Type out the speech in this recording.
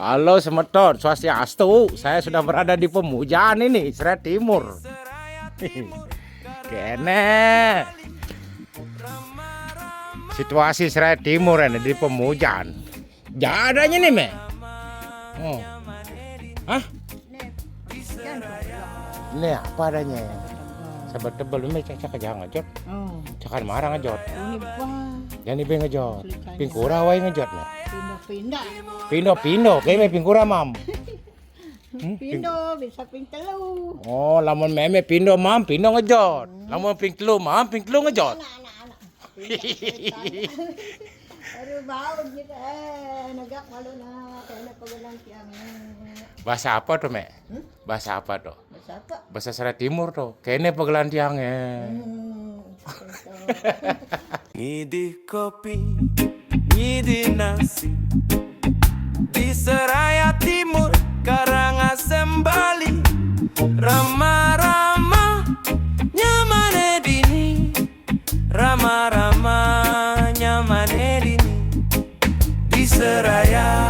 Halo Semeton, Swastiastu. Saya sudah berada di Pemujaan ini, Serai Timur. Kene. Situasi Serai Timur ini di Pemujaan. Jadanya nih, Me. Oh. Hah? Ini apa adanya? Sabar tebel me cak jangan ngejot. Oh, Cakan marah ngejot. ini wah, Jangan ibe ngejot. Pingkura wae ngejot me. pindah-pindah. Pindo, kayak me pingkura mam. Pindo bisa ping telu. Oh, lamun meme pindo mam, pindo ngejot. Lamun ping telu mam, ping telu ngejot. Anak-anak. Aduh bau gitu nagak malu na kaya pagalang tiang. Bahasa apa tuh, Me? Bahasa apa tuh? Bahasa apa? Bahasa Serai Timur tuh. Kayaknya pegelan tiangnya. Ngidih kopi, ngidih nasi di Seraya Timur, Karangasem, Bali. Rama-rama nyamane dini, rama-rama nyamane dini di Seraya.